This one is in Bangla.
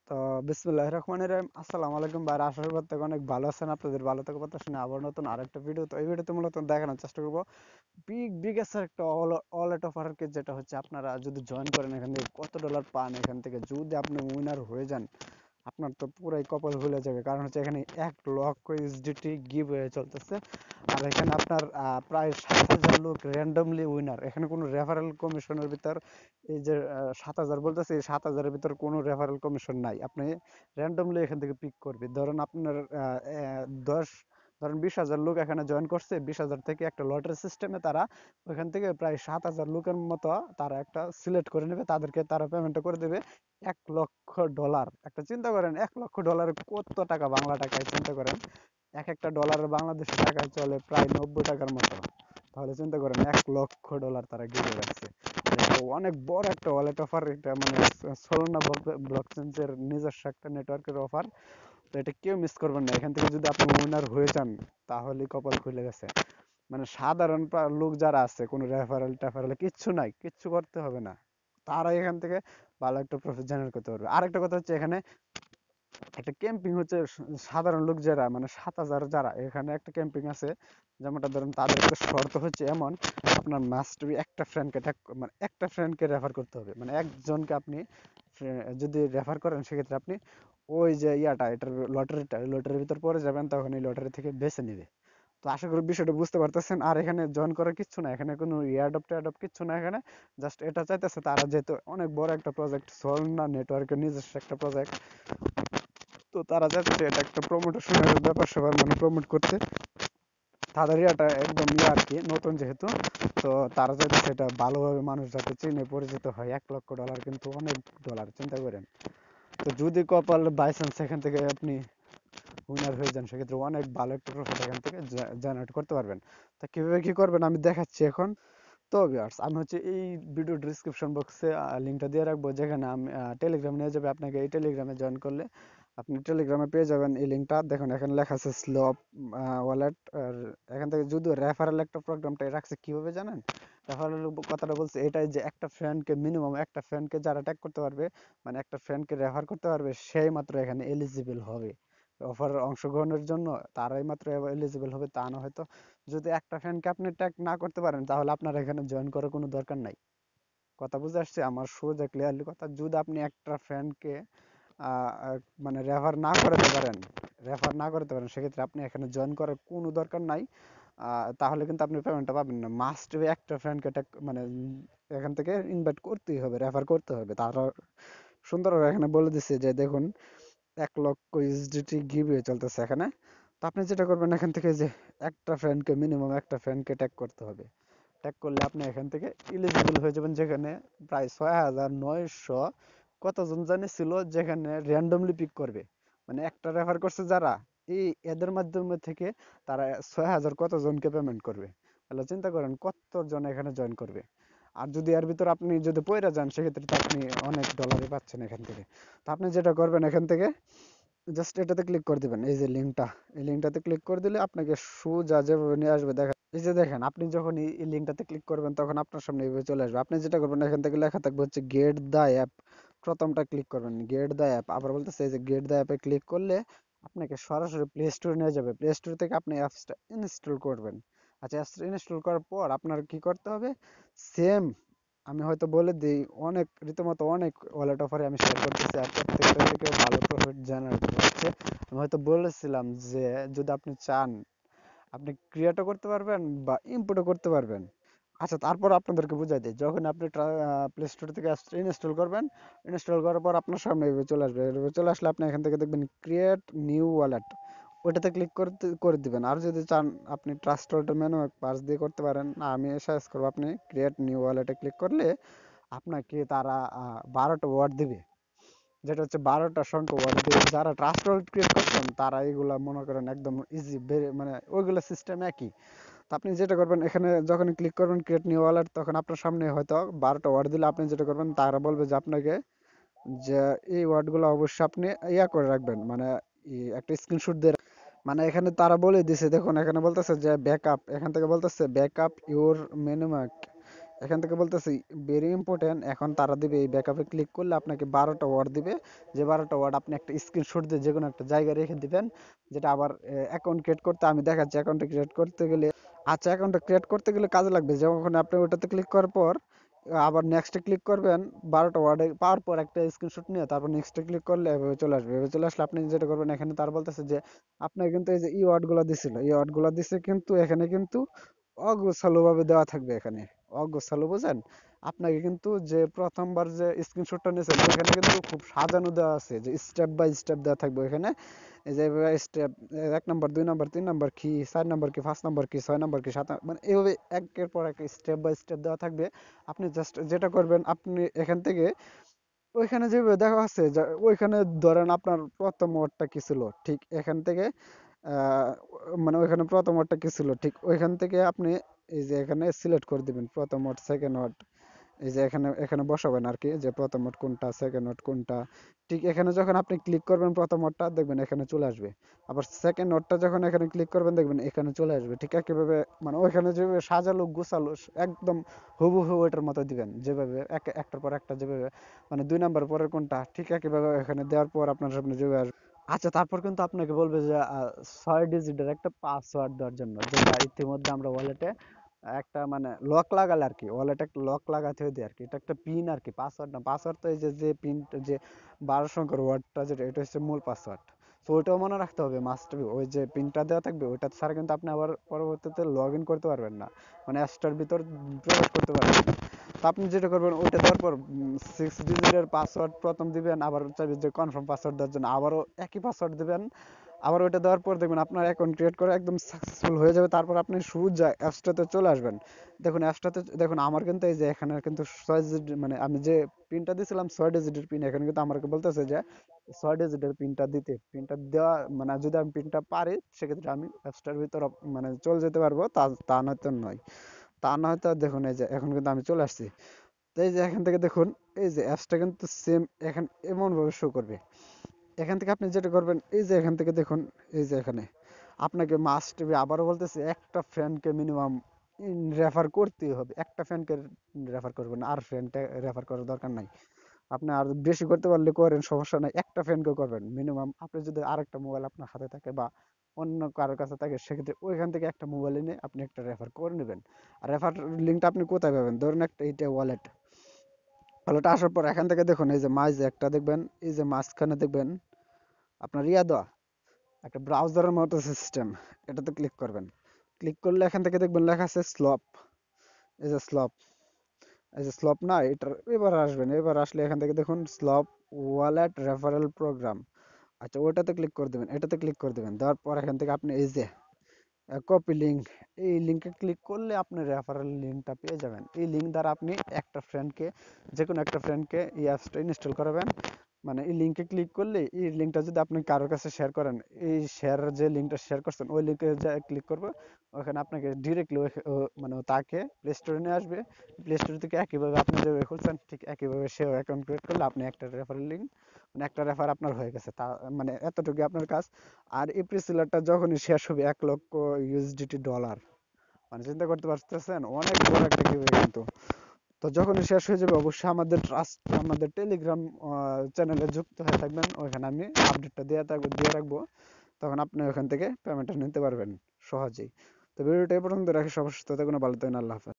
তো বিসমিল্লাহির রহমানির রহিম। আসসালামু আলাইকুম ভাই, আশা করি প্রত্যেকে অনেক ভালো আছেন। আপনাদের ভালো থাকা প্রত্যাশা আবার নতুন আরেকটা ভিডিও। তো এই ভিডিওতে মূলত দেখানোর চেষ্টা করবো বিগেস্ট একটা ওয়ালেট অফার, যেটা হচ্ছে আপনারা যদি জয়েন করেন এখান থেকে কত ডলার পান। এখান থেকে যদি আপনি উইনার হয়ে যান, আপনার তো পুরাই কপাল খুলে যাবে। কারণ হচ্ছে এখানে 1 লক্ষ ইউএসডিটি গিভ হয়ে চলতেছে। আর এখানে আপনার প্রায় 7,000 লোক র্যান্ডমলি উইনার। এখানে কোনো রেফারেল কমিশনের ভিতর এই যে 7,000 বলতেছে, এই 7,000-এর ভিতর কোনো রেফারেল কমিশন নাই। আপনি র্যান্ডমলি এখান থেকে পিক করবে। ধরেন আপনার 10 ধরেন 20,000 লোক এখানে জয়েন করছে। 20,000 থেকে একটা লটারি সিস্টেমে তারা ওইখান থেকে প্রায় 7,000 লোকের মতো তারা একটা সিলেক্ট করে নেবে। তাদেরকে তারা পেমেন্টটা করে দেবে $1 লক্ষ। একটা চিন্তা করেন, $1 লক্ষ কত টাকা, বাংলা টাকায় চিন্তা করেন। একটা ডলারের বাংলাদেশি টাকায় চলে প্রায় 90 টাকার মতো। তাহলে চিন্তা করেন $1 লক্ষ তারা গিরে রাখছে। এটা অনেক বড় একটা ওয়ালেট অফার। এটা মানে সোলানা ব্লকচেইনস এর নিজস্ব একটা নেটওয়ার্কের অফার। তো এটা কেউ মিস করবেন না। এখান থেকে যদি আপনি উইনার হয়ে যান তাহলে কপাল খুলে গেছে। মানে সাধারণ লোক যারা আছে, কোনো রেফারেল টেফারেল কিচ্ছু নাই, কিচ্ছু করতে হবে না। তারা এখান থেকে ভালো একটা প্রফিট জেনারেট করতে পারবে। আরেকটা কথা হচ্ছে, এখানে একটা ক্যাম্পিং হচ্ছে সাধারণ লোক যারা, মানে 7,000 যারা এখানে একটা ক্যাম্পিং আছে। যেমনটা ধরেন তাদের একটা শর্ত হচ্ছে এমন, আপনার মাস্ট বি একটা ফ্রেন্ডকে মানে একটা ফ্রেন্ডকে রেফার করতে হবে। মানে একজনকে আপনি যদি রেফার করেন, সেক্ষেত্রে আপনি ওই যে এটার লটারির ভিতর পড়ে যাবেন, তখন এই লটারি থেকে বেছে নিবে। তো আশা করি বিষয়টা বুঝতে পারতেছেন। আর এখানে জয়েন করার কিচ্ছু না, এখানে কোনো ইয়ারডপ টেয়ারডপ কিচ্ছু না। এখানে জাস্ট এটা চাইতেছে তারা, যেহেতু অনেক বড় একটা প্রজেক্ট, সোলনা নেটওয়ার্কের নিজস্ব একটা প্রজেক্ট। তো তারা যাচ্ছে এটা একটা প্রমোশনের ব্যাপার স্যাপার, মানে প্রমোট করতে। তাদের এটা একদম আর কি, নতুন যেহেতু। তো তারা যাতে সেটা ভালোভাবে মানুষ যাতে চিনে পরিচিত হয়। $1 লক্ষ কিন্তু অনেক ডলার, চিন্তা করেন। তো যদি কপাল বাই চান্স এখান থেকে আপনি উইনার হয়ে যান, সেক্ষেত্রে অনেক ভালো একটা প্রফিট এখান থেকে জেনারেট করতে পারবেন। তা কিভাবে কি করবেন আমি দেখাচ্ছি এখন। তো ভিউয়ার্স, আমি হচ্ছে এই ভিডিও ডিসক্রিপশন বক্সে লিঙ্কটা দিয়ে রাখবো, যেখানে আমি টেলিগ্রাম নিয়ে যাবে আপনাকে। এই টেলিগ্রামে জয়েন করলে আপনি টেলিগ্রামে পেয়ে যাবেন এই লিঙ্কটা। দেখুন এখানে লেখা আছে স্লোপ ওয়ালেট। আর এখান থেকে যদি রেফারেল একটা প্রোগ্রামটা রাখছে, কিভাবে জানেন? রেফারেল কথাটা বলছে এটাই, যে একটা ফ্রেন্ডকে, মিনিমাম একটা ফ্রেন্ডকে যারা ট্যাগ করতে পারবে, মানে একটা ফ্রেন্ডকে রেফার করতে পারবে, সেই মাত্র এখানে এলিজিবল হবে অফারে অংশগ্রহণের জন্য। তারাই মাত্র এলিজিবল হবে, তা না হয়তো যদি একটা ফ্যানকে আপনি ট্যাগ না করতে পারেন, তাহলে আপনার এখানে জয়েন করার কোনো দরকার নাই। কথা বুঝে আসছে আমার? সোজা ক্লিয়ারলি কথা। যদি আপনি একটা ফ্যানকে মানে রেফার না করতে পারেন, সেক্ষেত্রে আপনি এখানে জয়েন করার কোনো দরকার নাই। তাহলে কিন্তু আপনি পেমেন্টটা পাবেন না। মাস্ট বি একটা ফ্রেন্ডকে ট্যাগ, মানে এখান থেকে ইনভাইট করতেই হবে, রেফার করতে হবে। তারা সুন্দরভাবে এখানে বলে দিচ্ছে যে দেখুন, 1 লক্ষ ইউএসডিটি গিভওয়ে চলতেছে এখানে। তো আপনি যেটা করবেন, এখান থেকে যে একটা ফ্রেন্ডকে, মিনিমাম একটা ফ্রেন্ডকে ট্যাগ করতে হবে। ট্যাগ করলে আপনি এখান থেকে এলিজিবল হয়ে যাবেন। যেখানে প্রায় 6,900 কতজন জানি ছিল, যেখানে র্যান্ডমলি পিক করবে। মানে একটা রেফার করছে যারা, এই এদের মাধ্যমে থেকে তারা 6,000 কতজনকে পেমেন্ট করবে। তাহলে চিন্তা করেন কতজন এখানে জয়েন করবে। আর যদি এর ভিতর আপনি যদি পইরা যান, সেক্ষেত্রে তো আপনি অনেক ডলারই পাচ্ছেন এখান থেকে। তো আপনি যেটা করবেন, এখান থেকে জাস্ট এটাতে ক্লিক করে দিবেন, এই যে লিঙ্কটা, এই লিঙ্কটাতে ক্লিক করে দিলে আপনাকে সোজা যেভাবে নিয়ে আসবে। দেখেন, এই যে দেখেন, আপনি যখন এই লিঙ্কটাতে ক্লিক করবেন, তখন আপনার সামনে এইভাবে চলে আসবে। আপনি যেটা করবেন, এখান থেকে লেখা থাকবে হচ্ছে গেট দা অ্যাপ। প্রথমটা ক্লিক করবেন, গেট দা অ্যাপ। আবার বলতেছে এই যে গেট দা অ্যাপে ক্লিক করলে আপনাকে সরাসরি প্লে স্টোরে নিয়ে যাবে। প্লে স্টোর থেকে আপনি অ্যাপসটা ইনস্টল করবেন। আচ্ছা, অ্যাপসটা ইনস্টল করার পর আপনার কি করতে হবে? সেম, আমি হয়তো বলে দিই, অনেক রীতিমতো অনেক ওয়ালেট অফারে আমি শেয়ার করতেছি, আর প্রত্যেকটা থেকে ভালো প্রফিট জেনারেট হচ্ছে। আমি হয়তো বলেছিলাম যে যদি আপনি চান, আপনি ক্রিয়েটও করতে পারবেন বা ইম্পোর্টও করতে পারবেন। আচ্ছা, তারপর আপনাদেরকে বুঝাই দিই। যখন আপনি প্লে স্টোর থেকে ইনস্টল করবেন, ইনস্টল করার পর আপনার সামনে এভাবে চলে আসবে। এভাবে চলে আসলে আপনি এখান থেকে দেখবেন ক্রিয়েট নিউ ওয়ালেট, ওইটাতে ক্লিক করতে করে দিবেন। আর যদি চান আপনি ট্রাস্ট ওয়ালেট মেনু পাস দিয়ে করতে পারেন। না, আমি সাজেস্ট করবো আপনি ক্রিয়েট নিউ ওয়ালেটে ক্লিক করলে আপনাকে তারা 12টা ওয়ার্ড দিবে, যেটা হচ্ছে 12টা সংখ্যা ওয়ার্ড দিবে। যারা ট্রাস্ট ওয়ালেট ক্রিয়েট করছেন, তারা এইগুলা মনে করেন একদম ইজি, মানে ওইগুলো সিস্টেম একই। তো আপনি যেটা করবেন, এখানে যখন ক্লিক করবেন ক্রিয়েট নিউ ওয়ালেট, তখন আপনার সামনে হয়তো 12টা ওয়ার্ড দিলে আপনি যেটা করবেন, তারা বলবে যে আপনাকে যে এই ওয়ার্ডগুলো অবশ্যই আপনি করে রাখবেন, মানে একটা স্ক্রিনশট দিয়ে। মানে এখানে তারা বলে দিছে, দেখুন এখানে বলতেছে যে ব্যাকআপ, এখান থেকে বলতেছে ব্যাকআপ ইউর মেনুম্যাক এখান থেকে বলতেছি ভেরি ইম্পর্টেন্ট, এখন তারা দিবে এই ব্যাকআপে ক্লিক করলে আপনাকে 12টা ওয়ার্ড দিবে, যে 12টা ওয়ার্ড আপনি একটা স্ক্রিনশট দিয়ে যে কোনো একটা জায়গায় রেখে দিবেন, যেটা আবার অ্যাকাউন্ট ক্রিয়েট করতে আমি দেখাচ্ছি। অ্যাকাউন্ট ক্রিয়েট করতে গেলে, আচ্ছা, অ্যাকাউন্টটা ক্রিয়েট করতে গেলে কাজে লাগবে, যখন আপনি ওটাতে ক্লিক করার পর আবার নেক্সটে ক্লিক করবেন, 12টা ওয়ার্ডে পাওয়ার পর একটা স্ক্রিনশট নিয়ে তারপর নেক্সটে ক্লিক করলে এভাবে চলে আসবে। এভাবে চলে আসলে আপনি যেটা করবেন, এখানে তার বলতেছে যে আপনার কিন্তু এই যে ই ওয়ার্ডগুলো দিছিল, এই ওয়ার্ডগুলো দিছে, কিন্তু এখানে কিন্তু অগোছালো ভাবে দেওয়া থাকবে। এখানে অগোছালো বুঝেন, আপনাকে কিন্তু যে প্রথমবার যে স্ক্রিনশটটা নিয়েছেন ওখানে কিন্তু খুব সাজানো দেওয়া আছে, যে স্টেপ বাই স্টেপ দেওয়া থাকবে এখানে। এই যে স্টেপ 1 নম্বর, 2 নম্বর, 3 নম্বর কি, 4 নম্বর কি, 5 নম্বর কি, 6 নম্বর কি, 7, মানে এইভাবে একের পর এক স্টেপ বাই স্টেপ দেওয়া থাকবে। আপনি জাস্ট যেটা করবেন, আপনি এখান থেকে ওইখানে যেভাবে দেখা আছে ওইখানে ধরেন আপনার প্রথম ওয়ার্ডটা কি ছিল, ঠিক এখান থেকে আহ, মানে ওইখানে প্রথম ওয়ার্ডটা কি ছিল, ঠিক ওইখান থেকে আপনি এই যে এখানে সিলেক্ট করে দিবেন প্রথম ওয়ার্ড, সেকেন্ড ওয়ার্ড, এই যে এখানে এখানে বসাবেন আর কি, যে প্রথম নোট কোনটা, সেকেন্ড নোট কোনটা। ঠিক এখানে যখন আপনি ক্লিক করবেন প্রথম নোটটা, দেখবেন এখানে চলে আসবে। আবার সেকেন্ড নোটটা যখন এখানে ক্লিক করবেন, দেখবেন এখানে চলে আসবে। ঠিক একইভাবে মানে ওইখানে যেভাবে সাজালো গুছালো একদম হুবহু ওইটার মতো দিবেন, যেভাবে একটার পর একটা, যেভাবে মানে 2 নম্বর পরের কোনটা, ঠিক একইভাবে এখানে দেওয়ার পর আপনার সামনে যেভাবে আসবে। আচ্ছা, তারপর কিন্তু আপনাকে বলবে যে 6 ডিজিটের একটা পাসওয়ার্ড দেওয়ার জন্য, যেটা ইতিমধ্যে আমরা ওয়ালেটে একটা মানে লক লাগালে আর কি, ওয়ালেটে একটা লক লাগাতে হয় আর কি, এটা একটা পিন আর কি, পাসওয়ার্ড না। পাসওয়ার্ড তো এই যে যে পিন, যে 12 সংখ্যার ওয়ার্ডটা, যেটা এটা হচ্ছে মূল পাসওয়ার্ড। তো ওইটাও মনে রাখতে হবে, মাস্ট বি। ওই যে পিনটা দেওয়া থাকবে ওইটা ছাড়া কিন্তু আপনি আবার পরবর্তীতে লগ ইন করতে পারবেন না, মানে অ্যাপসটার ভিতর প্রবেশ করতে পারবেন না। তো আপনি যেটা করবেন, ওইটা দেওয়ার পর 6 ডিজিটের পাসওয়ার্ড প্রথম দিবেন, আবার চাইবে যে কনফার্ম পাসওয়ার্ড দেওয়ার জন্য আবারও একই পাসওয়ার্ড দিবেন। আবার ওইটা দেওয়ার পর দেখবেন আপনার অ্যাকাউন্ট ক্রিয়েট করা একদম সাকসেসফুল হয়ে যাবে। তারপর আপনি সোজা অ্যাপসটাতে চলে আসবেন। দেখুন অ্যাপসটাতে দেখুন, আমার কিন্তু এই যে এখানে কিন্তু 6 ডিজিট, মানে আমি যে পিনটা দিয়েছিলাম 6 ডিজিটের পিন, এখানে কিন্তু আমাকে বলতেছে যে 6 ডিজিটের পিনটা দিতে। পিনটা দেওয়া মানে যদি আমি পিনটা পারি, সেক্ষেত্রে আমি অ্যাপসটার ভিতর মানে চলে যেতে পারবো, তা তা নয়তো নয়। তা না হয়তো দেখুন, এই যে এখন কিন্তু আমি চলে আসছি। তো এই যে এখান থেকে দেখুন, এই যে অ্যাপসটা কিন্তু সেম এখন এমন ভাবে শো করবে। এখান থেকে আপনি যেটা করবেন, এই যে এখান থেকে দেখুন, এই যে এখানে আপনাকে মাস্ট বি, আবারও বলতেছি, একটা ফ্রেন্ডকে মিনিমাম রেফার করতেই হবে। একটা ফ্রেন্ডকে রেফার করবেন, আর ফ্রেন্ডকে রেফার করার দরকার নাই। আপনি আর বেশি করতে পারলে করেন, সমস্যা নাই, একটা ফ্রেন্ডকে করবেন মিনিমাম। আপনি যদি আরেকটা মোবাইল আপনার হাতে থাকে বা অন্য কারোর কাছে থাকে, সেক্ষেত্রে ওইখান থেকে একটা মোবাইল এনে আপনি একটা রেফার করে নেবেন। আর রেফার লিঙ্কটা আপনি কোথায় পাবেন, ধরুন একটা এইটা ওয়ালেট, ওয়ালেট আসার পর এখান থেকে দেখুন, এই যে মাঝে একটা দেখবেন, এই যে মাঝখানে দেখবেন আপনার ইয়া দেওয়া একটা ব্রাউজারের মতো সিস্টেম, এটাতে ক্লিক করবেন। ক্লিক করলে এখান থেকে দেখবেন লেখা আছে স্লপ, এই যে স্লপ, এই যে স্লপ না, এটার এবার আসবেন। এবার আসলে এখান থেকে দেখুন স্লপ ওয়ালেট রেফারেল প্রোগ্রাম। আচ্ছা, ওটাতে ক্লিক করে দেবেন, এটাতে ক্লিক করে দেবেন। দেওয়ার পর এখান থেকে আপনি এই যে কপি লিঙ্ক, এই লিঙ্কে ক্লিক করলে আপনি রেফারেল লিঙ্কটা পেয়ে যাবেন। এই লিঙ্ক দ্বারা আপনি একটা ফ্রেন্ডকে, যে কোনো একটা ফ্রেন্ডকে এই অ্যাপসটা ইনস্টল করাবেন। মানে এই লিঙ্কে ক্লিক করলে, এই লিঙ্কটা যদি আপনি কারোর কাছে শেয়ার করেন, এই শেয়ার যে লিঙ্কটা শেয়ার করছেন ওই লিঙ্কে যা ক্লিক করবে, ওখানে আপনাকে ডিরেক্টলি মানে তাকে প্লে স্টোরে নিয়ে আসবে। প্লে স্টোর থেকে একইভাবে আপনি যেভাবে খুলছেন, ঠিক একইভাবে সেও অ্যাকাউন্ট ক্রিয়েট করলে আপনি একটা রেফারেল লিঙ্ক, মানে একটা রেফার আপনার হয়ে গেছে। তা মানে এতটুকু আপনার কাজ। আর এই প্রিসিলারটা যখনই শেষ হবে, 1 লক্ষ USDT, মানে চিন্তা করতে পারতেছেন, অনেক বড় একটা গিভওয়ে কিন্তু। তো যখনই শেষ হয়ে যাবে, অবশ্যই আমাদের টেলিগ্রাম চ্যানেলে যুক্ত হয়ে থাকবেন। ওইখানে আমি আপডেটটা দিয়ে রাখবো। তখন আপনি ওখান থেকে পেমেন্টটা নিতে পারবেন সহজেই। তো ভিডিওটা এই পর্যন্ত রাখি। সবার সুস্থ থাকুন, ভালো থাকুন, আল্লাহ হাফেজ।